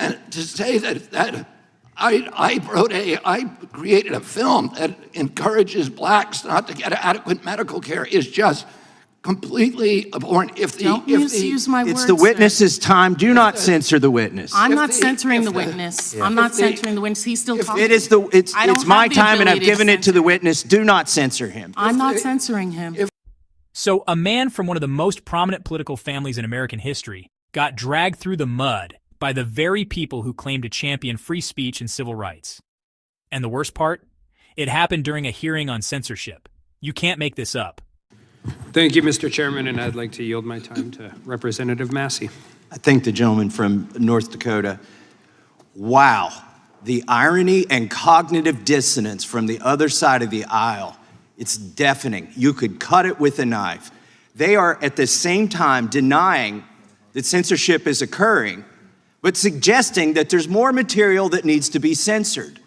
And to say that I created a film that encourages blacks not to get adequate medical care is just completely abhorrent. Don't misuse my words. It's the witness's time. Do not censor the witness. I'm not censoring the witness. I'm not censoring the witness. He's still talking. It's my time, and I've given it to the witness. Do not censor him. I'm not censoring him. So a man from one of the most prominent political families in American history got dragged through the mud by the very people who claim to champion free speech and civil rights. And the worst part? It happened during a hearing on censorship. You can't make this up. Thank you, Mr. Chairman, and I'd like to yield my time to Representative Massey. I thank the gentleman from North Dakota. Wow, the irony and cognitive dissonance from the other side of the aisle. It's deafening. You could cut it with a knife. They are at the same time denying that censorship is occurring, but suggesting that there's more material that needs to be censored.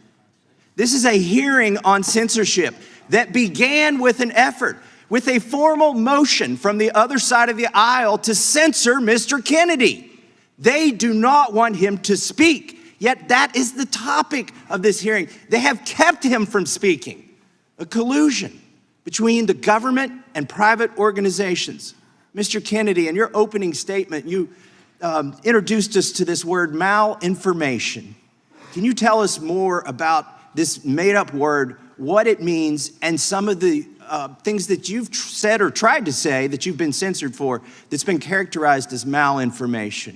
This is a hearing on censorship that began with an effort, with a formal motion from the other side of the aisle to censor Mr. Kennedy. They do not want him to speak, yet that is the topic of this hearing. They have kept him from speaking. A collusion between the government and private organizations. Mr. Kennedy, in your opening statement, you introduced us to this word malinformation. Can you tell us more about this made-up word, what it means, and some of the things that you've said or tried to say that you've been censored for that's been characterized as malinformation?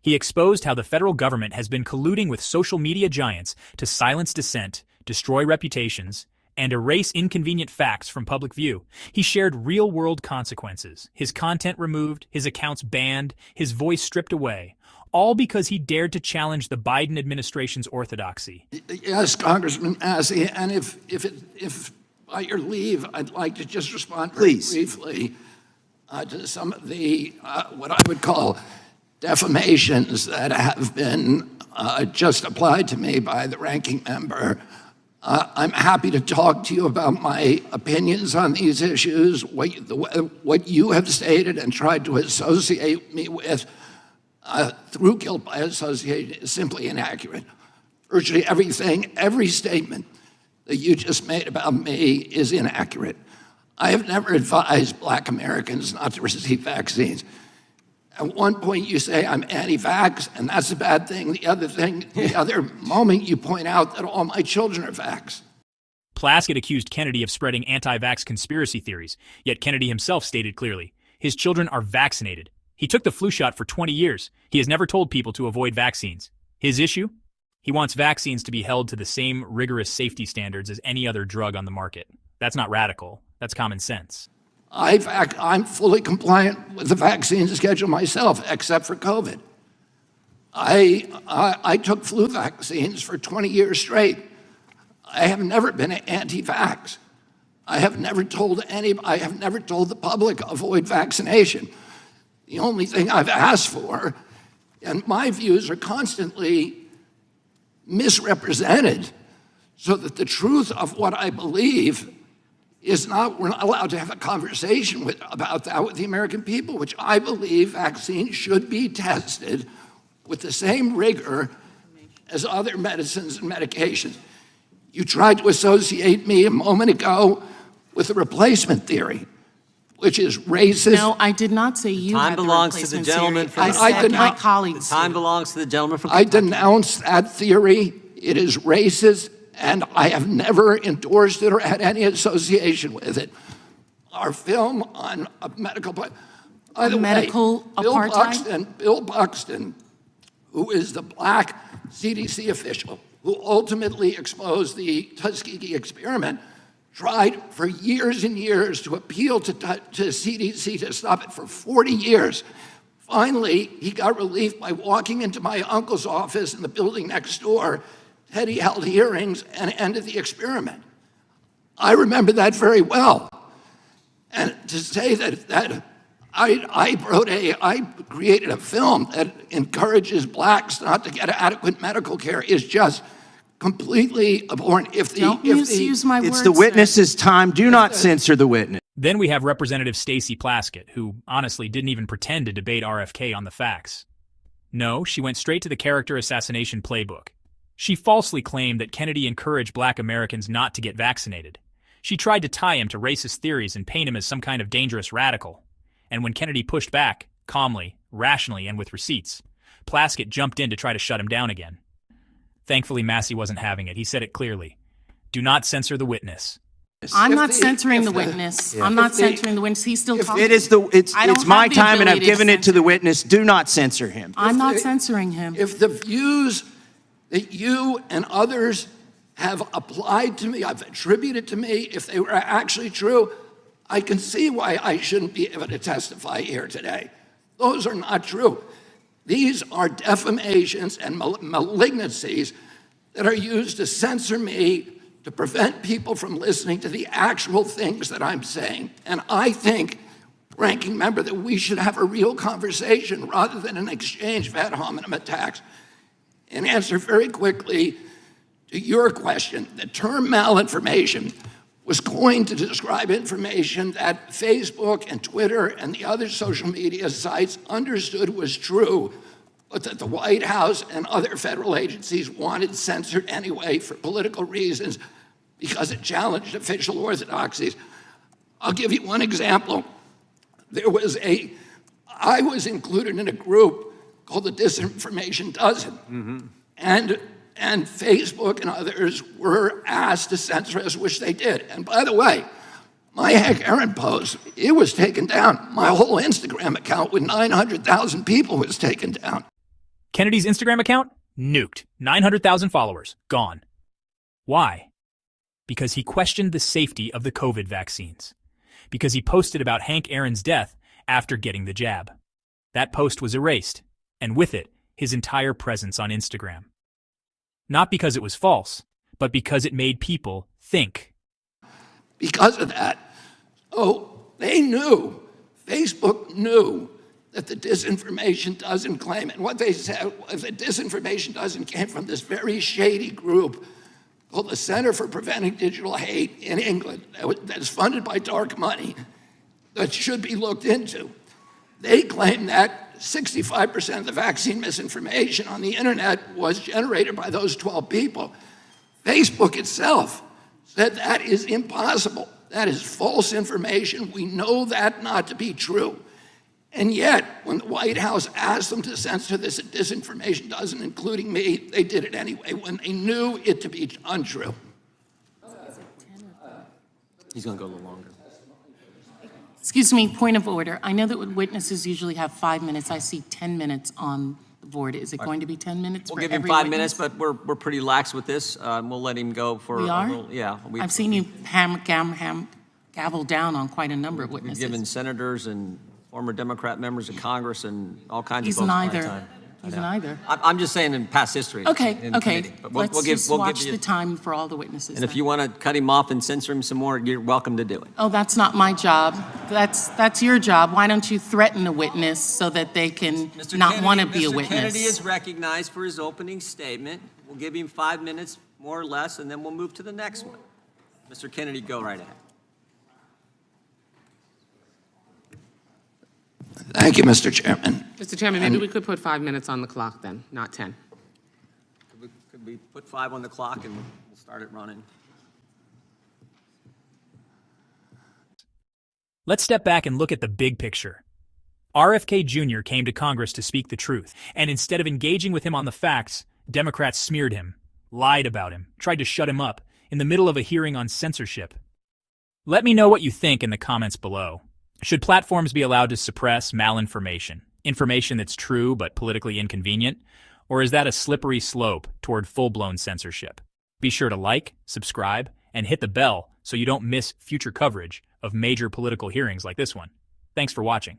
He exposed how the federal government has been colluding with social media giants to silence dissent, destroy reputations, and erase inconvenient facts from public view. He shared real-world consequences, his content removed, his accounts banned, his voice stripped away, all because he dared to challenge the Biden administration's orthodoxy. Yes, Congressman Massey, and if by your leave, I'd like to just respond very briefly to some of the, what I would call defamations that have been just applied to me by the ranking member. I'm happy to talk to you about my opinions on these issues, what you have stated and tried to associate me with through guilt by association is simply inaccurate. Virtually everything, every statement that you just made about me is inaccurate. I have never advised Black Americans not to receive vaccines. At one point you say I'm anti-vax, and that's a bad thing. The other moment you point out that all my children are vax. Plaskett accused Kennedy of spreading anti-vax conspiracy theories, yet Kennedy himself stated clearly, his children are vaccinated. He took the flu shot for 20 years. He has never told people to avoid vaccines. His issue? He wants vaccines to be held to the same rigorous safety standards as any other drug on the market. That's not radical. That's common sense. I'm fully compliant with the vaccine schedule myself, except for COVID. I took flu vaccines for 20 years straight. I have never been anti-vax. I have never told the public avoid vaccination. The only thing I've asked for, and my views are constantly misrepresented, so that the truth of what I believe is not, we're not allowed to have a conversation about that with the American people, which I believe vaccines should be tested with the same rigor as other medicines and medications. You tried to associate me a moment ago with the replacement theory, which is racist. No, I did not say you had the replacement theory. I said my colleagues. Time belongs to the gentleman from Kentucky. I denounce that theory. It is racist, and I have never endorsed it or had any association with it. Our film on a medical, by the way, Bill Buxton, who is the Black CDC official who ultimately exposed the Tuskegee experiment, tried for years and years to appeal to CDC to stop it for 40 years. Finally, he got relief by walking into my uncle's office in the building next door. He held hearings and ended the experiment. I remember that very well. And to say that I created a film that encourages blacks not to get adequate medical care is just completely abhorrent. Don't misuse my words. It's the witness's time. Do not censor the witness. Then we have Representative Stacey Plaskett, who honestly didn't even pretend to debate RFK on the facts. No, she went straight to the character assassination playbook. She falsely claimed that Kennedy encouraged black Americans not to get vaccinated. She tried to tie him to racist theories and paint him as some kind of dangerous radical. And when Kennedy pushed back, calmly, rationally, and with receipts, Plaskett jumped in to try to shut him down again. Thankfully, Massey wasn't having it. He said it clearly. Do not censor the witness. I'm not censoring the witness. I'm not censoring the witness. He's still talking. It's my time and I've given it to the witness. Do not censor him. I'm not censoring him. If the views that you and others have applied to me, I've attributed to me, if they were actually true, I can see why I shouldn't be able to testify here today. Those are not true. These are defamations and malignancies that are used to censor me, to prevent people from listening to the actual things that I'm saying. And I think, ranking member, that we should have a real conversation rather than an exchange of ad hominem attacks. And answer very quickly to your question, the term malinformation was coined to describe information that Facebook and Twitter and the other social media sites understood was true, but that the White House and other federal agencies wanted censored anyway for political reasons because it challenged official orthodoxies. I'll give you one example. I was included in a group called the Disinformation Dozen. And Facebook and others were asked to censor us, which they did. And by the way, my Hank Aaron post, it was taken down. My whole Instagram account with 900,000 people was taken down. Kennedy's Instagram account? Nuked. 900,000 followers. Gone. Why? Because he questioned the safety of the COVID vaccines. Because he posted about Hank Aaron's death after getting the jab. That post was erased, and with it, his entire presence on Instagram. Not because it was false, but because it made people think. Because of that, they knew, Facebook knew that the Disinformation Dozen claim, and what they said was the Disinformation Dozen came from this very shady group called the Center for Preventing Digital Hate in England that is funded by dark money that should be looked into. They claim that 65% of the vaccine misinformation on the internet was generated by those 12 people. Facebook itself said that is impossible. That is false information. We know that not to be true. And yet, when the White House asked them to censor this Disinformation Dozen, including me, they did it anyway when they knew it to be untrue. He's going to go a little longer. Excuse me, point of order. I know that witnesses usually have 5 minutes. I see 10 minutes on the board. Is it going to be 10 minutes for We'll every give him 5 witness? minutes, but we're pretty lax with this. We'll let him go for We are? a little. Yeah. I've seen you gavel down on quite a number of We've witnesses. given senators and former Democrat members of Congress and all kinds He's of folks my neither. time. He's neither. I'm just saying in past history. Okay, in okay. committee. But Let's just we'll watch give you, the time for all the witnesses. and if then. you want to cut him off and censor him some more, you're welcome to do it. Oh, that's not my job. That's your job. Why don't you threaten a witness so that they can not want to be a Mr. witness? Kennedy is recognized for his opening statement. We'll give him 5 minutes, more or less, and then we'll move to the next one. Mr. Kennedy, go right ahead. Thank you, Mr. Chairman. Mr. Chairman, maybe we could put 5 minutes on the clock then, not 10. Could we put 5 on the clock and we'll start it running? Let's step back and look at the big picture. RFK Jr. came to Congress to speak the truth, and instead of engaging with him on the facts, Democrats smeared him, lied about him, tried to shut him up in the middle of a hearing on censorship. Let me know what you think in the comments below. Should platforms be allowed to suppress malinformation, information that's true but politically inconvenient, or is that a slippery slope toward full-blown censorship? Be sure to like, subscribe, and hit the bell so you don't miss future coverage of major political hearings like this one. Thanks for watching.